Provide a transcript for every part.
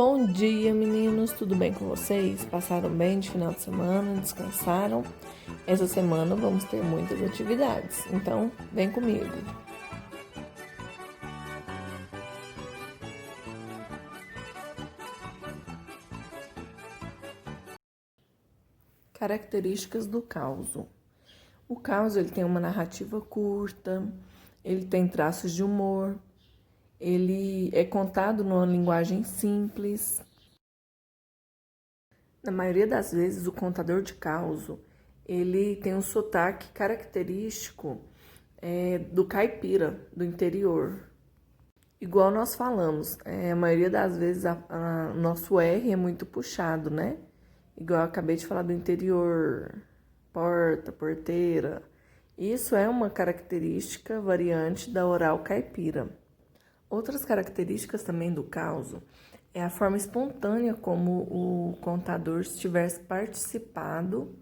Bom dia, meninos! Tudo bem com vocês? Passaram bem de final de semana? Descansaram? Essa semana vamos ter muitas atividades, então vem comigo! Características do causo. O causo ele tem uma narrativa curta, ele tem traços de humor, ele é contado numa linguagem simples. Na maioria das vezes, o contador de causo, ele tem um sotaque característico do caipira, do interior. Igual nós falamos, a maioria das vezes o nosso R é muito puxado, né? Igual eu acabei de falar do interior, porta, porteira. Isso é uma característica variante da oral caipira. Outras características também do causo é a forma espontânea como o contador estivesse participado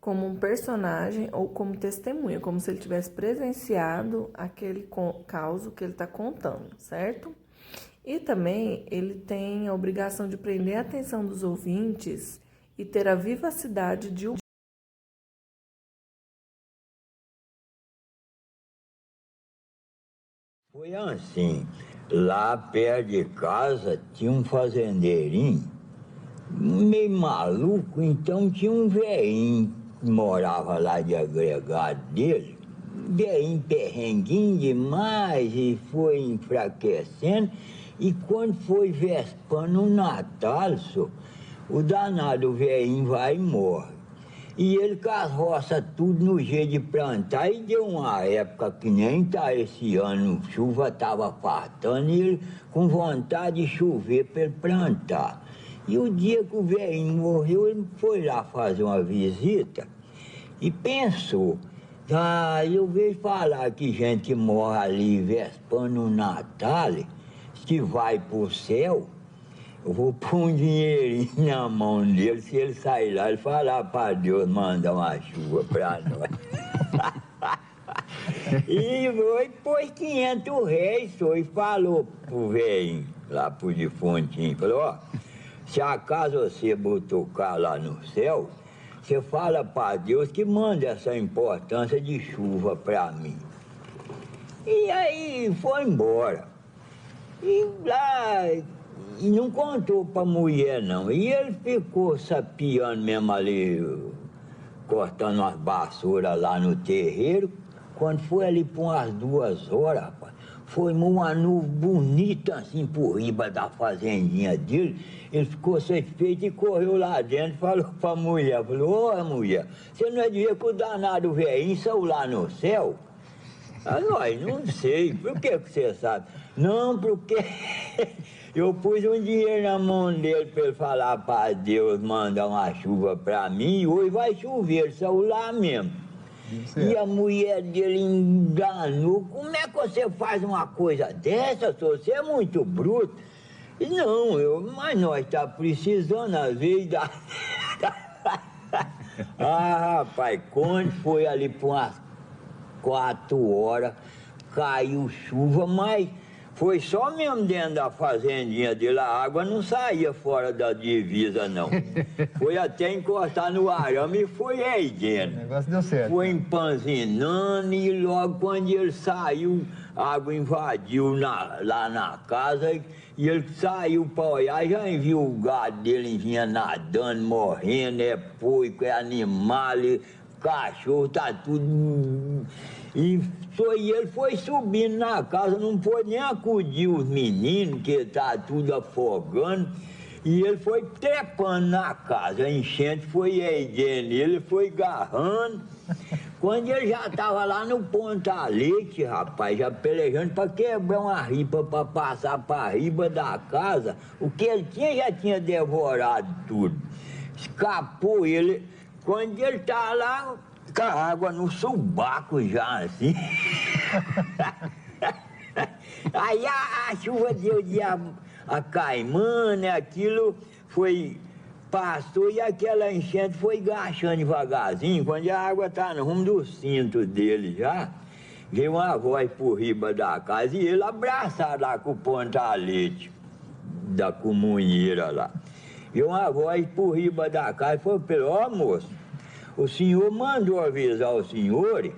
como um personagem ou como testemunha, como se ele tivesse presenciado aquele causo que ele está contando, certo? E também ele tem a obrigação de prender a atenção dos ouvintes e ter a vivacidade de um. Foi assim, lá perto de casa tinha um fazendeirinho, meio maluco, então tinha um velhinho que morava lá de agregado dele, velhinho perrenguinho demais e foi enfraquecendo, e quando foi vespando o Natal, o danado velhinho vai e morre. E ele com as roças tudo no jeito de plantar, e deu uma época que nem tá esse ano, chuva tava fartando, e ele com vontade de chover para ele plantar. E o dia que o velhinho morreu, ele foi lá fazer uma visita e pensou, eu vejo falar que gente morre ali vespando o Natal, se vai pro céu, eu vou pôr um dinheirinho na mão dele, se ele sair lá, ele falar para Deus mandar uma chuva para nós. E foi, pôs 500 réis, e falou pro velhinho, lá pro defuntinho, falou, se acaso você botocar lá no céu, você fala para Deus que manda essa importância de chuva para mim. E aí foi embora. E lá... E não contou pra mulher, não. E ele ficou sapiando mesmo ali, cortando umas vassouras lá no terreiro. Quando foi ali por umas 2 horas, rapaz, foi uma nuvem bonita assim por riba da fazendinha dele. Ele ficou satisfeito e correu lá dentro, falou pra mulher, falou, mulher, você não é de ver que o danado velhinho saiu lá no céu? Nós não sei, por que você sabe? Não, porque eu pus um dinheiro na mão dele para ele falar para Deus mandar uma chuva para mim, e hoje vai chover, saiu lá mesmo. E a mulher dele enganou. Como é que você faz uma coisa dessa, Você é muito bruto. E não, mas nós tá precisando, às vezes, da... rapaz, quando foi ali por umas 4 horas, caiu chuva, mas foi só mesmo dentro da fazendinha dele, a água não saía fora da divisa, não. Foi até encostar no arame e foi aí dentro. O negócio deu certo. Foi empanzinando e logo quando ele saiu, a água invadiu lá na casa e ele saiu para olhar, já viu o gado dele vinha nadando, morrendo, é porco, é animal, cachorro, tá tudo... E ele foi subindo na casa, não pôde nem acudir os meninos, que tá tudo afogando. E ele foi trepando na casa, a enchente foi erguendo, ele foi agarrando. Quando ele já estava lá no ponta-leite, rapaz, já pelejando para quebrar uma ripa para passar para riba da casa, o que ele tinha já tinha devorado tudo. Escapou ele, quando ele tá lá, com a água no subaco já, assim. Aí a chuva deu de a caimana, aquilo foi, passou e aquela enchente foi gachando devagarzinho. Quando a água tá no rumo do cinto dele já, veio uma voz por riba da casa e ele abraçado lá com o ponta-leite. da comunheira lá. E uma voz por riba da casa falou para ele: ó moço, o senhor mandou avisar o senhor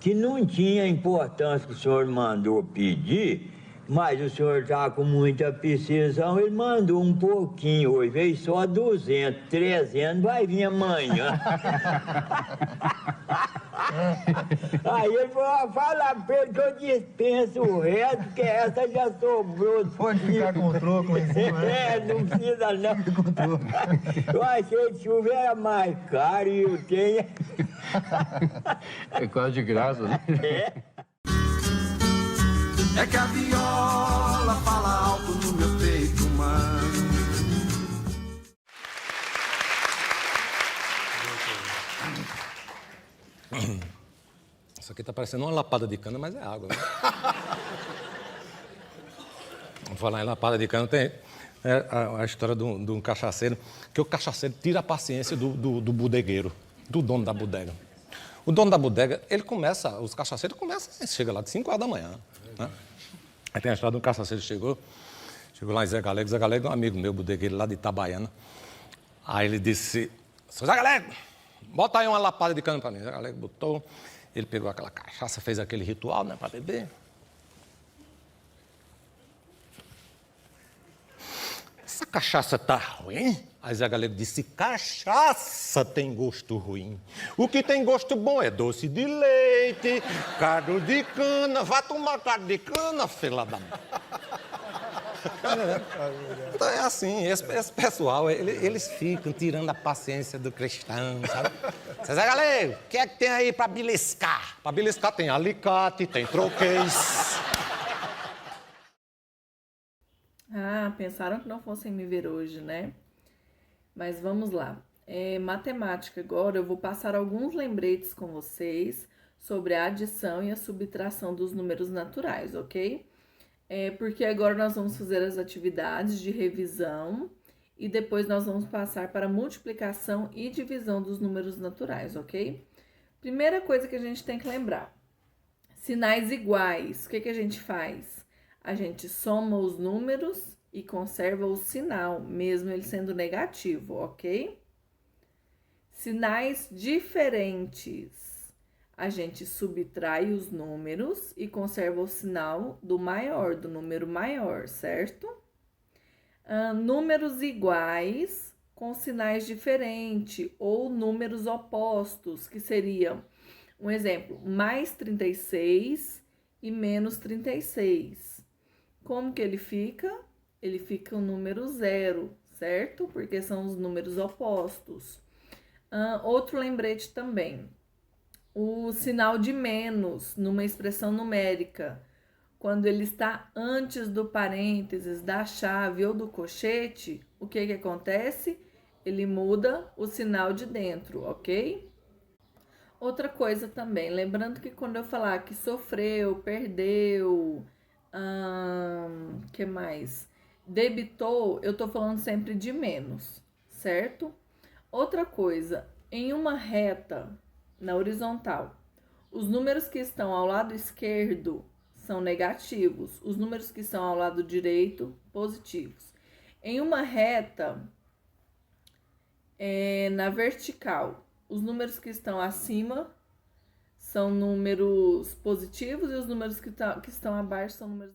que não tinha importância que o senhor mandou pedir, mas o senhor estava com muita precisão, ele mandou um pouquinho, hoje veio só 200, 300, vai vir amanhã. Aí ele falou: fala pra ele que eu dispenso o resto, que essa já sobrou. Pode ficar com o troco lá em cima, né? Não precisa não. Fica com o troco. Eu achei que chuva era mais caro e eu tenho... É quase de graça, né? É que a viola fala alto no meu peito, mano. Isso aqui tá parecendo uma lapada de cana, mas é água, né? Vamos falar em lapada de cana, tem a história de um cachaceiro, que o cachaceiro tira a paciência do bodegueiro, do dono da bodega. O dono da bodega, os cachaceiros começam, chega lá de 5 horas da manhã, né? Aí tem a história de um cachaceiro chegou lá em Zé Galego é um amigo meu, bodegueiro lá de Itabaiana. Aí ele disse: seu Zé Galego, bota aí uma lapada de cana pra mim. Zé Galego botou, ele pegou aquela cachaça, fez aquele ritual, né, pra beber. Essa cachaça tá ruim? Aí Zé Galego disse: cachaça tem gosto ruim. O que tem gosto bom é doce de leite, caldo de cana. Vá tomar caldo de cana, fila da... Então é assim, esse pessoal, eles ficam tirando a paciência do cristão, sabe? Zé Galego, o que é que tem aí pra beliscar? Pra beliscar tem alicate, tem troquês. Ah, pensaram que não fossem me ver hoje, né? Mas vamos lá. Matemática agora, eu vou passar alguns lembretes com vocês sobre a adição e a subtração dos números naturais, ok? Porque agora nós vamos fazer as atividades de revisão e depois nós vamos passar para multiplicação e divisão dos números naturais, ok? Primeira coisa que a gente tem que lembrar: sinais iguais. O que a gente faz? A gente soma os números e conserva o sinal, mesmo ele sendo negativo, ok? Sinais diferentes. A gente subtrai os números e conserva o sinal do número maior, certo? Números iguais com sinais diferentes ou números opostos, que seriam, um exemplo, mais 36 e menos 36. Como que ele fica? Ele fica o número 0, certo? Porque são os números opostos. Outro lembrete também. O sinal de menos numa expressão numérica, quando ele está antes do parênteses, da chave ou do colchete, o que acontece? Ele muda o sinal de dentro, ok? Outra coisa também, lembrando que quando eu falar que sofreu, perdeu, que mais? Debitou, eu tô falando sempre de menos, certo? Outra coisa, em uma reta na horizontal, os números que estão ao lado esquerdo são negativos, os números que estão ao lado direito, positivos. Em uma reta na vertical, os números que estão acima são números positivos e os números que estão abaixo são números...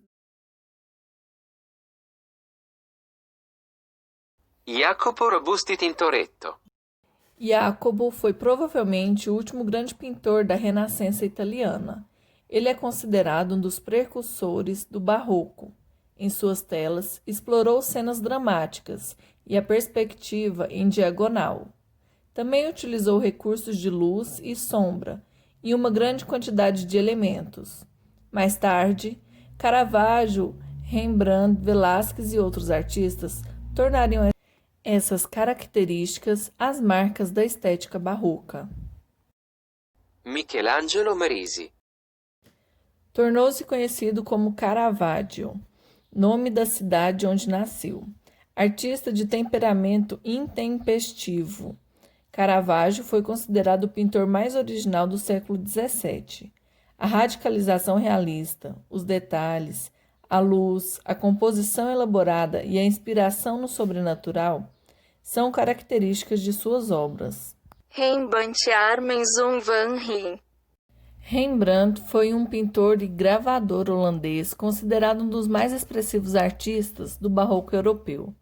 Jacopo Robusti Tintoretto. Jacopo foi provavelmente o último grande pintor da Renascença italiana. Ele é considerado um dos precursores do Barroco. Em suas telas, explorou cenas dramáticas e a perspectiva em diagonal. Também utilizou recursos de luz e sombra e uma grande quantidade de elementos. Mais tarde, Caravaggio, Rembrandt, Velázquez e outros artistas tornariam essas características as marcas da estética barroca. Michelangelo Merisi. Tornou-se conhecido como Caravaggio, nome da cidade onde nasceu. Artista de temperamento intempestivo, Caravaggio foi considerado o pintor mais original do século XVII. A radicalização realista, os detalhes, A luz, a composição elaborada e a inspiração no sobrenatural são características de suas obras. Rembrandt Armenzoon van Rijn. Rembrandt foi um pintor e gravador holandês considerado um dos mais expressivos artistas do barroco europeu.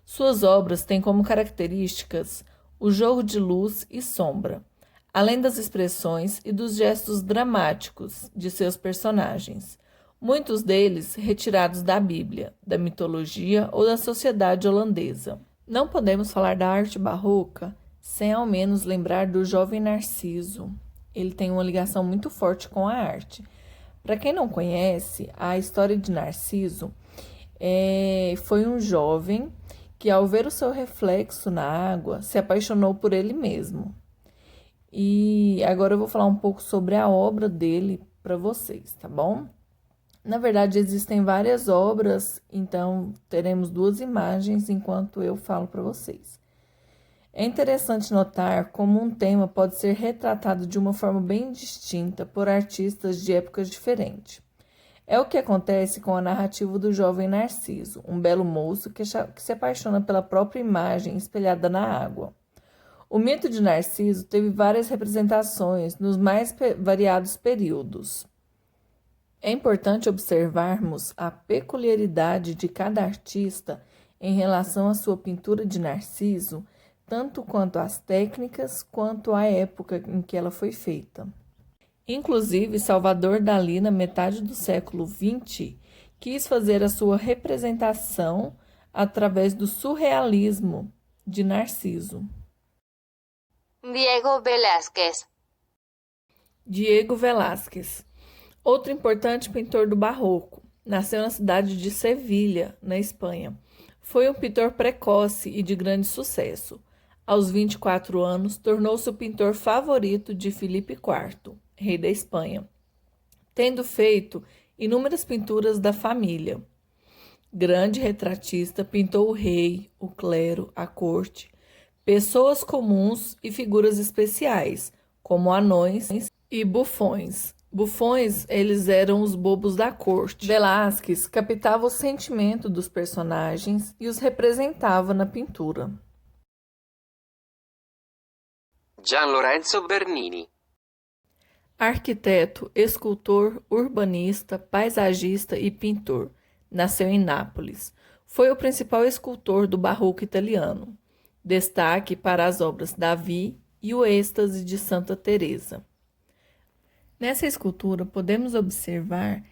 Suas obras têm como características o jogo de luz e sombra, além das expressões e dos gestos dramáticos de seus personagens, muitos deles retirados da Bíblia, da mitologia ou da sociedade holandesa. Não podemos falar da arte barroca sem ao menos lembrar do jovem Narciso. Ele tem uma ligação muito forte com a arte. Para quem não conhece, a história de Narciso foi um jovem que, ao ver o seu reflexo na água, se apaixonou por ele mesmo. E agora eu vou falar um pouco sobre a obra dele para vocês, tá bom? Na verdade, existem várias obras, então teremos 2 imagens enquanto eu falo para vocês. É interessante notar como um tema pode ser retratado de uma forma bem distinta por artistas de épocas diferentes. É o que acontece com a narrativa do jovem Narciso, um belo moço que se apaixona pela própria imagem espelhada na água. O mito de Narciso teve várias representações nos mais variados períodos. É importante observarmos a peculiaridade de cada artista em relação à sua pintura de Narciso, tanto quanto às técnicas, quanto à época em que ela foi feita. Inclusive, Salvador Dalí, na metade do século XX, quis fazer a sua representação através do surrealismo de Narciso. Diego Velázquez. Diego Velázquez, outro importante pintor do Barroco, nasceu na cidade de Sevilha, na Espanha. Foi um pintor precoce e de grande sucesso. Aos 24 anos, tornou-se o pintor favorito de Filipe IV, rei da Espanha, tendo feito inúmeras pinturas da família. Grande retratista, pintou o rei, o clero, a corte, pessoas comuns e figuras especiais, como anões e bufões. Bufões, eles eram os bobos da corte. Velázquez captava o sentimento dos personagens e os representava na pintura. Gian Lorenzo Bernini. Arquiteto, escultor, urbanista, paisagista e pintor. Nasceu em Nápoles. Foi o principal escultor do barroco italiano. Destaque para as obras Davi e o Êxtase de Santa Teresa. Nessa escultura, podemos observar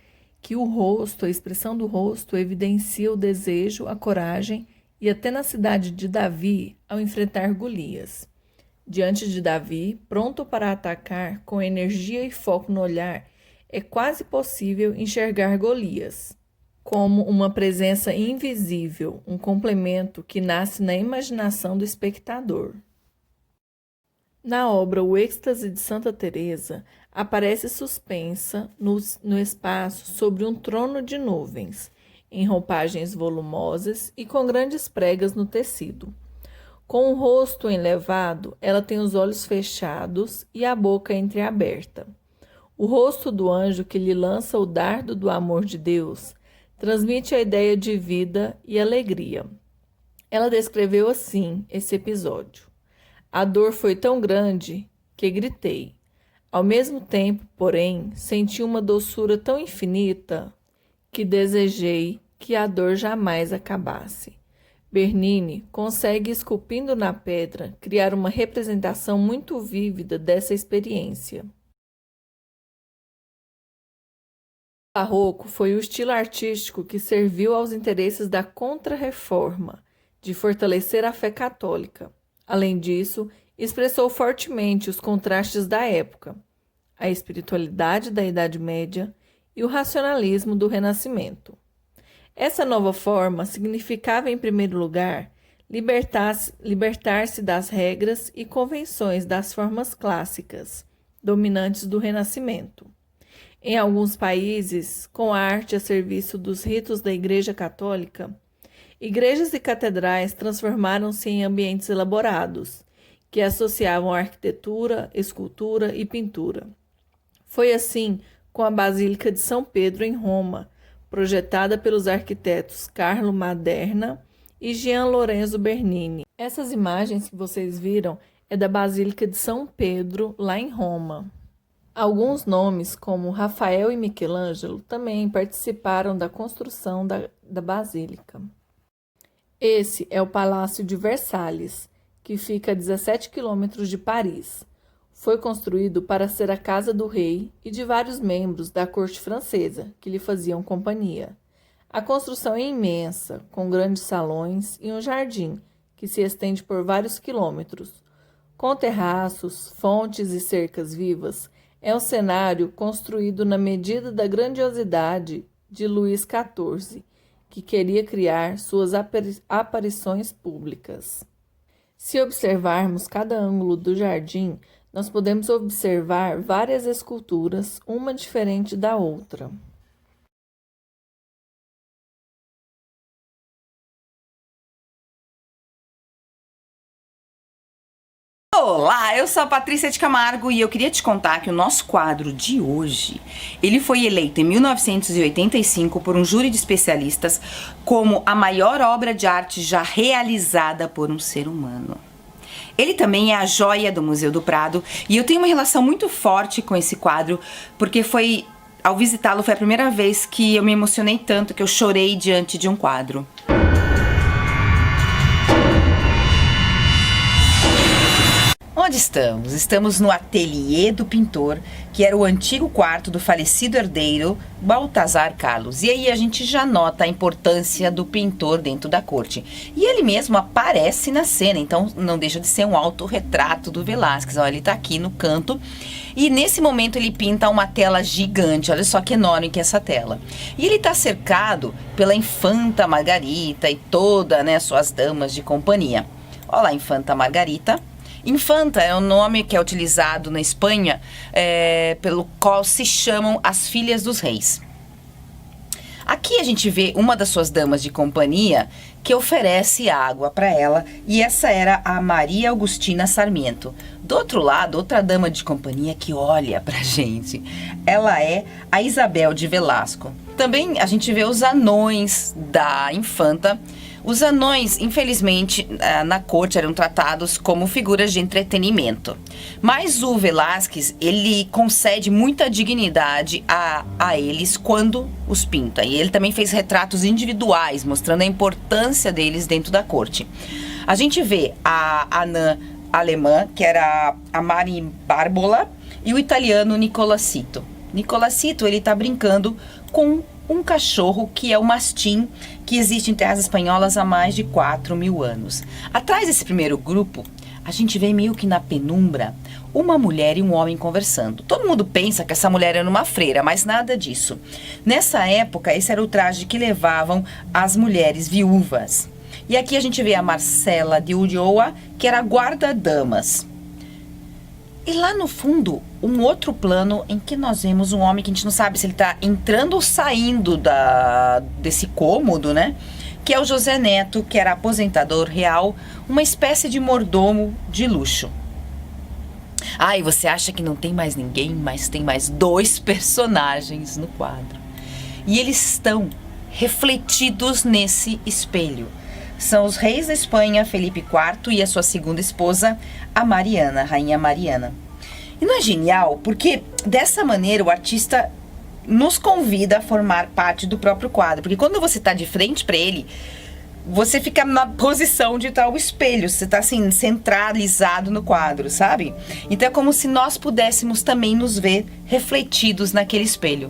que o rosto, a expressão do rosto, evidencia o desejo, a coragem e a tenacidade de Davi ao enfrentar Golias. Diante de Davi, pronto para atacar, com energia e foco no olhar, é quase possível enxergar Golias como uma presença invisível, um complemento que nasce na imaginação do espectador. Na obra O Êxtase de Santa Teresa, aparece suspensa no espaço sobre um trono de nuvens, em roupagens volumosas e com grandes pregas no tecido. Com o rosto elevado, ela tem os olhos fechados e a boca entreaberta. O rosto do anjo que lhe lança o dardo do amor de Deus transmite a ideia de vida e alegria. Ela descreveu assim esse episódio. A dor foi tão grande que gritei. Ao mesmo tempo, porém, senti uma doçura tão infinita que desejei que a dor jamais acabasse. Bernini consegue, esculpindo na pedra, criar uma representação muito vívida dessa experiência. O barroco foi o estilo artístico que serviu aos interesses da Contra-Reforma, de fortalecer a fé católica. Além disso, expressou fortemente os contrastes da época, a espiritualidade da Idade Média e o racionalismo do Renascimento. Essa nova forma significava, em primeiro lugar, libertar-se das regras e convenções das formas clássicas, dominantes do Renascimento. Em alguns países, com a arte a serviço dos ritos da Igreja Católica, igrejas e catedrais transformaram-se em ambientes elaborados, que associavam arquitetura, escultura e pintura. Foi assim com a Basílica de São Pedro, em Roma, projetada pelos arquitetos Carlo Maderna e Gian Lorenzo Bernini. Essas imagens que vocês viram é da Basílica de São Pedro, lá em Roma. Alguns nomes, como Rafael e Michelangelo, também participaram da construção da Basílica. Esse é o Palácio de Versalhes, que fica a 17 quilômetros de Paris. Foi construído para ser a casa do rei e de vários membros da corte francesa, que lhe faziam companhia. A construção é imensa, com grandes salões e um jardim, que se estende por vários quilômetros. Com terraços, fontes e cercas vivas, é um cenário construído na medida da grandiosidade de Luís XIV, que queria criar suas aparições públicas. Se observarmos cada ângulo do jardim, nós podemos observar várias esculturas, uma diferente da outra. Olá, eu sou a Patrícia de Camargo e eu queria te contar que o nosso quadro de hoje, ele foi eleito em 1985 por um júri de especialistas como a maior obra de arte já realizada por um ser humano. Ele também é a joia do Museu do Prado e eu tenho uma relação muito forte com esse quadro porque ao visitá-lo foi a primeira vez que eu me emocionei tanto que eu chorei diante de um quadro. Onde estamos? Estamos no ateliê do pintor, que era o antigo quarto do falecido herdeiro Baltazar Carlos. E aí a gente já nota a importância do pintor dentro da corte. E ele mesmo aparece na cena, então não deixa de ser um autorretrato do Velázquez. Olha, ele está aqui no canto e nesse momento ele pinta uma tela gigante. Olha só que enorme que é essa tela. E ele está cercado pela infanta Margarita e todas, né, suas damas de companhia. Olha lá a infanta Margarita. Infanta é um nome que é utilizado na Espanha, pelo qual se chamam as filhas dos reis. Aqui a gente vê uma das suas damas de companhia que oferece água para ela, e essa era a Maria Augustina Sarmiento. Do outro lado, outra dama de companhia que olha pra gente, ela é a Isabel de Velasco. Também a gente vê os anões da infanta. Os anões, infelizmente, na corte eram tratados como figuras de entretenimento. Mas o Velázquez, ele concede muita dignidade a eles quando os pinta. E ele também fez retratos individuais, mostrando a importância deles dentro da corte. A gente vê a anã alemã, que era a Mari Bárbola, e o italiano Nicolacito. Nicolacito, ele está brincando com um cachorro que é o mastim, que existe em terras espanholas há mais de 4.000 anos. Atrás desse primeiro grupo, a gente vê meio que na penumbra uma mulher e um homem conversando. Todo mundo pensa que essa mulher era uma freira, mas nada disso. Nessa época, esse era o traje que levavam as mulheres viúvas. E aqui a gente vê a Marcela de Ulloa, que era guarda-damas. E lá no fundo, um outro plano em que nós vemos um homem que a gente não sabe se ele está entrando ou saindo desse cômodo, né? Que é o José Neto, que era aposentador real, uma espécie de mordomo de luxo. Ah, e você acha que não tem mais ninguém, mas tem mais 2 personagens no quadro. E eles estão refletidos nesse espelho. São os reis da Espanha, Felipe IV e a sua segunda esposa, a Mariana, Rainha Mariana. E não é genial? Porque dessa maneira o artista nos convida a formar parte do próprio quadro. Porque quando você está de frente para ele, você fica na posição de estar o espelho. Você está assim, centralizado no quadro, sabe? Então é como se nós pudéssemos também nos ver refletidos naquele espelho.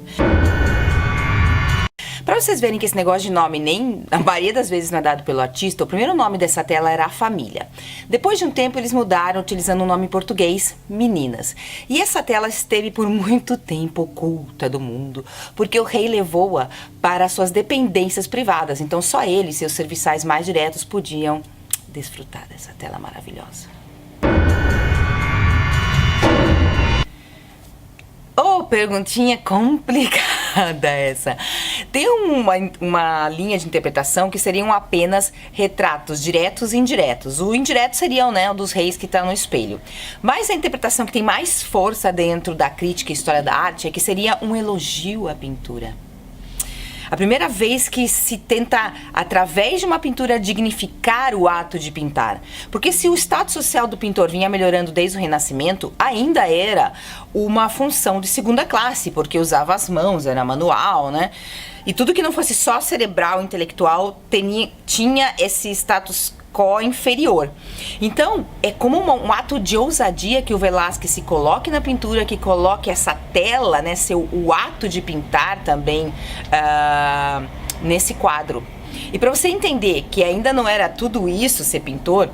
Para vocês verem que esse negócio de nome nem a maioria das vezes não é dado pelo artista, o primeiro nome dessa tela era a família. Depois de um tempo eles mudaram utilizando o nome em português, Meninas. E essa tela esteve por muito tempo oculta do mundo, porque o rei levou-a para suas dependências privadas. Então só ele e seus serviçais mais diretos podiam desfrutar dessa tela maravilhosa. Oh, perguntinha complicada essa. Tem uma linha de interpretação que seriam apenas retratos diretos e indiretos. O indireto seria, né, um dos reis que está no espelho. Mas a interpretação que tem mais força dentro da crítica e história da arte é que seria um elogio à pintura. A primeira vez que se tenta, através de uma pintura, dignificar o ato de pintar. Porque se o status social do pintor vinha melhorando desde o Renascimento, ainda era uma função de segunda classe, porque usava as mãos, era manual, né? E tudo que não fosse só cerebral, intelectual, tinha esse status quo inferior. Então, é como um ato de ousadia que o Velázquez se coloque na pintura, que coloque essa tela, né, o ato de pintar também nesse quadro. E para você entender que ainda não era tudo isso ser pintor,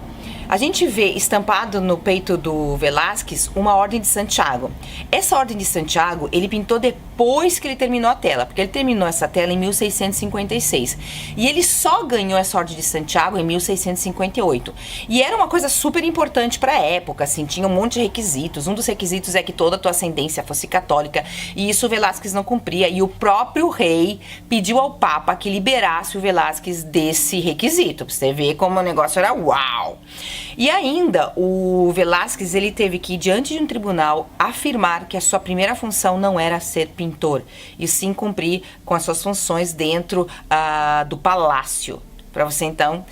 a gente vê estampado no peito do Velázquez uma Ordem de Santiago. Essa Ordem de Santiago ele pintou depois que ele terminou a tela, porque ele terminou essa tela em 1656. E ele só ganhou essa Ordem de Santiago em 1658. E era uma coisa super importante para a época, assim, tinha um monte de requisitos. Um dos requisitos é que toda a tua ascendência fosse católica, e isso o Velázquez não cumpria. E o próprio rei pediu ao Papa que liberasse o Velázquez desse requisito, pra você ver como o negócio era uau! E ainda, o Velázquez ele teve que ir diante de um tribunal afirmar que a sua primeira função não era ser pintor, e sim cumprir com as suas funções dentro do palácio. Para você, então,